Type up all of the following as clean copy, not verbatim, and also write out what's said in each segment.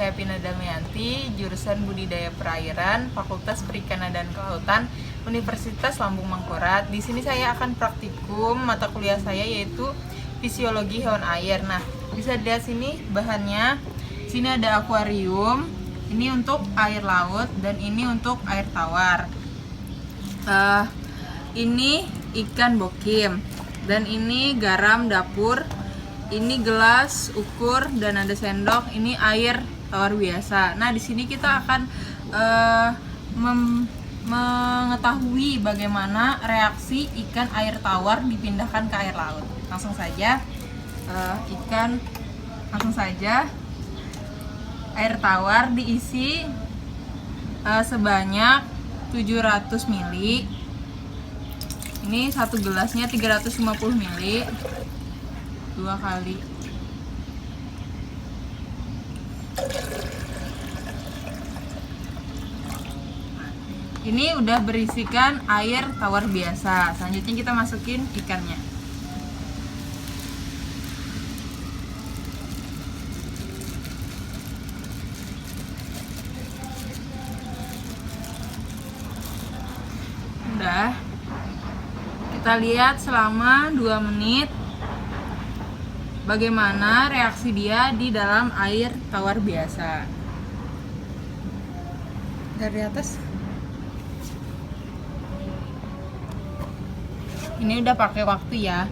saya Pina Damayanti, jurusan Budidaya Perairan, Fakultas Perikanan dan Kelautan, Universitas Lambung Mangkurat. Di sini saya akan praktikum mata kuliah saya yaitu Fisiologi Hewan Air. Nah, bisa dilihat sini bahannya. Sini ada akuarium. Ini untuk air laut dan ini untuk air tawar. Ini ikan bokim dan ini garam dapur. Ini gelas ukur dan ada sendok. Ini air tawar biasa. Nah, di sini kita akan mengetahui bagaimana reaksi ikan air tawar dipindahkan ke air laut. Langsung saja, air tawar diisi sebanyak 700 ml. Ini satu gelasnya 350 ml. 2 kali. Ini udah berisikan air tawar biasa. Selanjutnya kita masukin ikannya. Udah. Kita lihat selama 2 menit bagaimana reaksi dia di dalam air tawar biasa. Dari atas. Ini udah pakai waktu ya.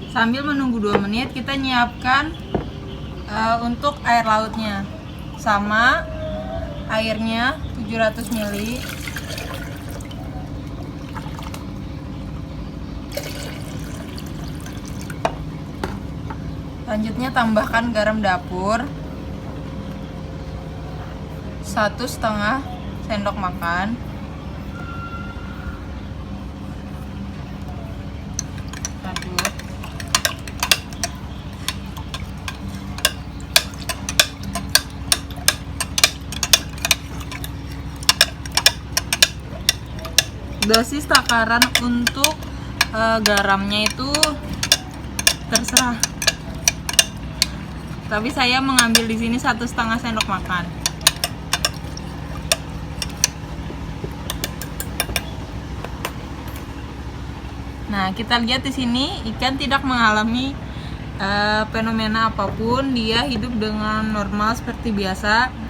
Sambil menunggu 2 menit kita nyiapkan untuk air lautnya. Sama airnya 700 ml. Selanjutnya tambahkan garam dapur 1,5 sendok makan. Aduk. Dosis takaran untuk garamnya itu terserah. Tapi saya mengambil di sini 1,5 sendok makan. Nah, kita lihat di sini ikan tidak mengalami fenomena apapun, dia hidup dengan normal seperti biasa.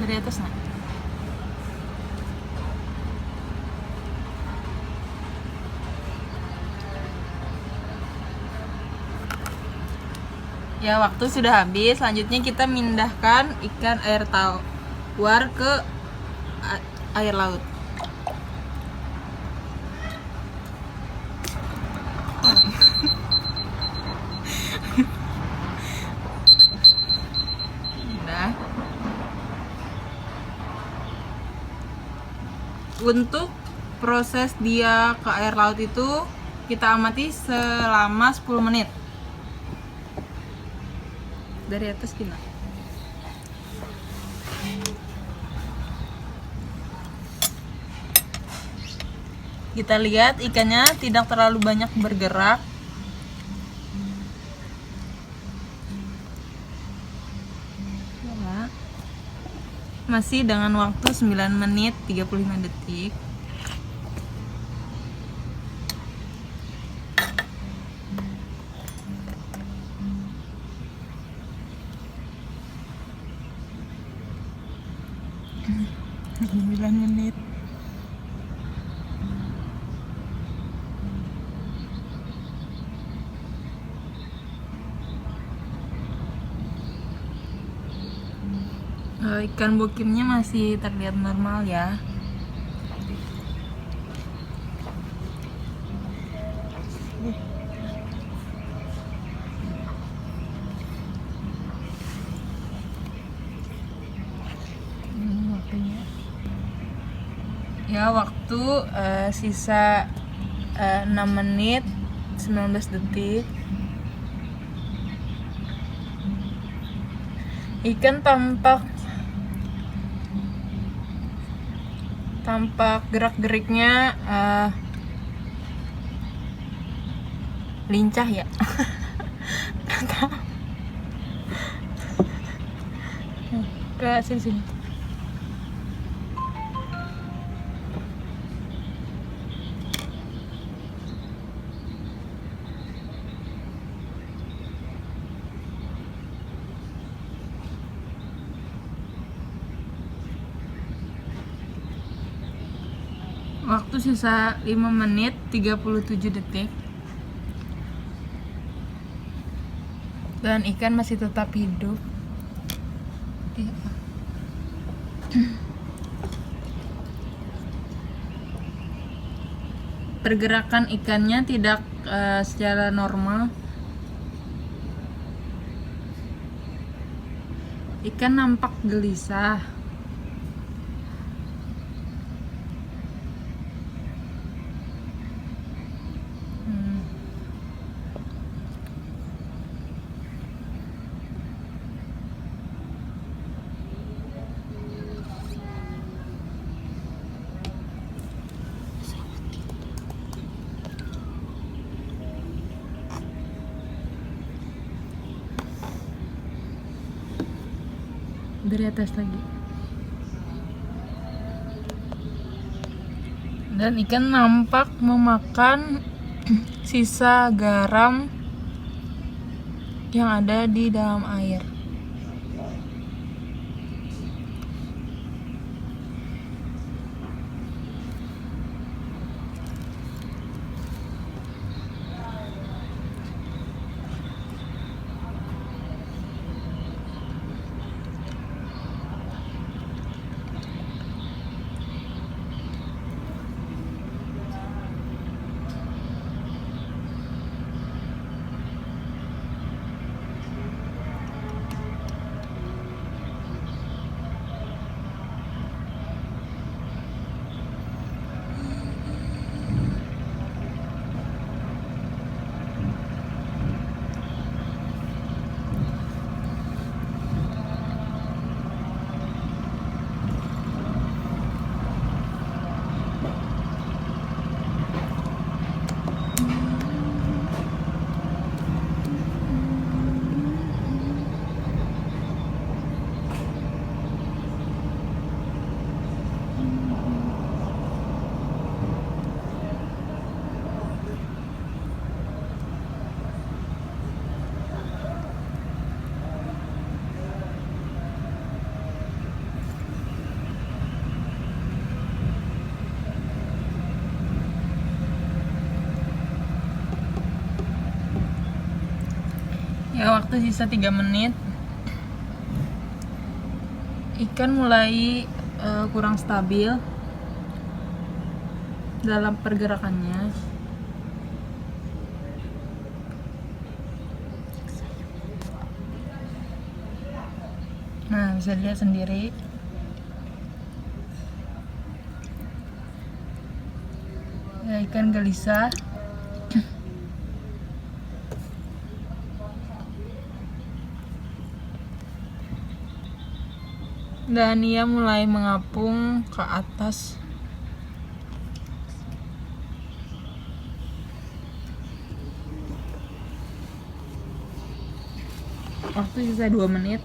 Dari atas, nah. Ya, waktu sudah habis. Selanjutnya kita mindahkan ikan air tawar ke air laut. Udah. Untuk proses dia ke air laut itu kita amati selama 10 menit. Dari atas gimana? Kita lihat ikannya tidak terlalu banyak bergerak. Ya. Masih dengan waktu 9 menit 35 detik. Menit. Ikan bokimnya masih terlihat normal ya. Ya, waktu sisa 6 menit 19 detik. Ikan tampak gerak-geriknya lincah ya. Ke sini. Waktu sisa 5 menit 37 detik. Dan ikan masih tetap hidup. Pergerakan ikannya tidak secara normal. Ikan nampak gelisah. Dari atas lagi. Dan ikan nampak memakan sisa garam yang ada di dalam air. Ya, waktu sisa 3 menit. Ikan mulai kurang stabil dalam pergerakannya. Nah, bisa lihat sendiri. Ya, ikan gelisah. Dan ia mulai mengapung ke atas. Waktu sisa 2 menit.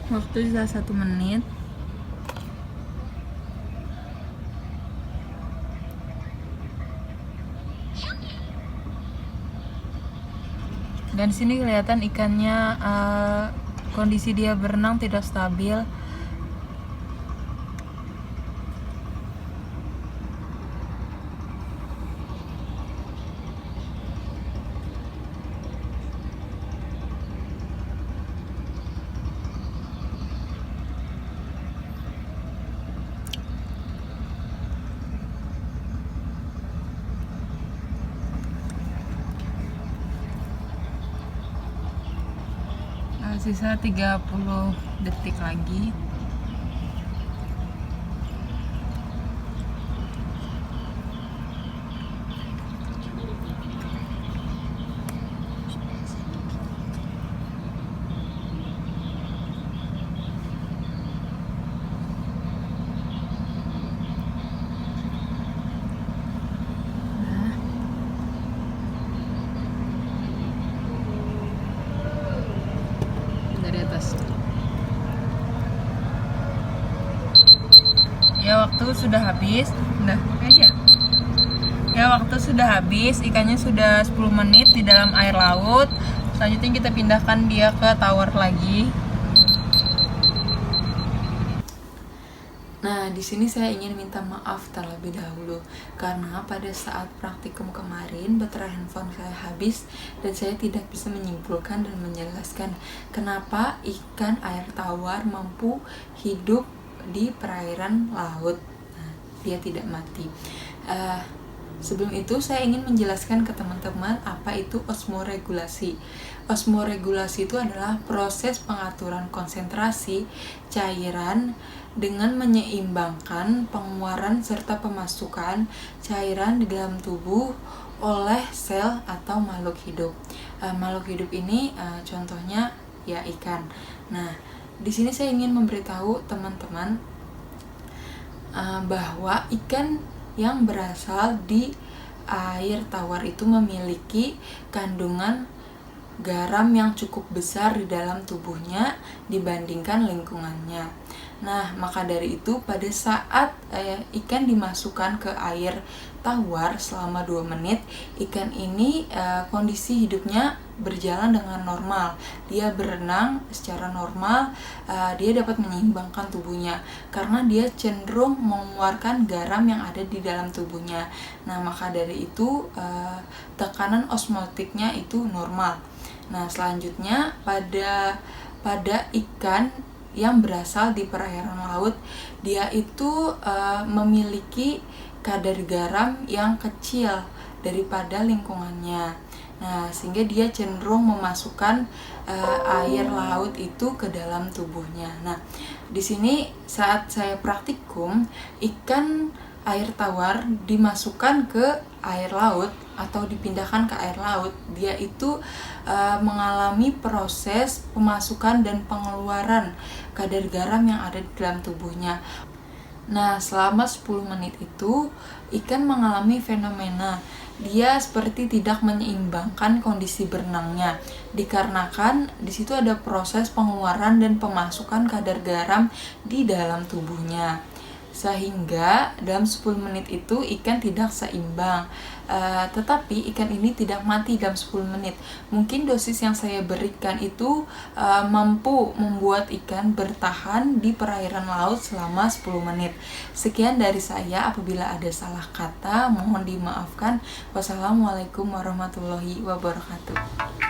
Waktu sisa 1 menit. Dan sini kelihatan ikannya kondisi dia berenang tidak stabil. Sisa 30 detik lagi. Dari atas. Ya, waktu sudah habis. Udah aja. Ya, waktu sudah habis. Ikannya sudah 10 menit di dalam air laut. Selanjutnya kita pindahkan dia ke tower lagi. Nah, di sini saya ingin minta maaf terlebih dahulu karena pada saat praktikum kemarin baterai handphone saya habis dan saya tidak bisa menyimpulkan dan menjelaskan kenapa ikan air tawar mampu hidup di perairan laut. Nah, dia tidak mati. Sebelum itu saya ingin menjelaskan ke teman-teman apa itu osmoregulasi. Osmoregulasi itu adalah proses pengaturan konsentrasi cairan dengan menyeimbangkan pengeluaran serta pemasukan cairan di dalam tubuh oleh sel atau makhluk hidup. Makhluk hidup ini contohnya ya ikan. Nah, di sini saya ingin memberitahu teman-teman bahwa ikan yang berasal di air tawar itu memiliki kandungan garam yang cukup besar di dalam tubuhnya dibandingkan lingkungannya. Nah, maka dari itu pada saat ikan dimasukkan ke air tawar selama 2 menit, ikan ini kondisi hidupnya berjalan dengan normal. Dia berenang secara normal, dia dapat menyeimbangkan tubuhnya karena dia cenderung mengeluarkan garam yang ada di dalam tubuhnya. Nah, maka dari itu tekanan osmotiknya itu normal. Nah, selanjutnya pada ikan yang berasal di perairan laut, dia itu memiliki kadar garam yang kecil daripada lingkungannya. Nah, sehingga dia cenderung memasukkan air laut itu ke dalam tubuhnya. Nah, di sini saat saya praktikum, ikan air tawar dimasukkan ke air laut atau dipindahkan ke air laut, dia itu mengalami proses pemasukan dan pengeluaran kadar garam yang ada di dalam tubuhnya. Nah, selama 10 menit itu ikan mengalami fenomena dia seperti tidak menyeimbangkan kondisi berenangnya, dikarenakan di situ ada proses pengeluaran dan pemasukan kadar garam di dalam tubuhnya. Sehingga dalam 10 menit itu ikan tidak seimbang. Tetapi ikan ini tidak mati dalam 10 menit. Mungkin dosis yang saya berikan itu mampu membuat ikan bertahan di perairan laut selama 10 menit. Sekian dari saya, apabila ada salah kata mohon dimaafkan. Wassalamualaikum warahmatullahi wabarakatuh.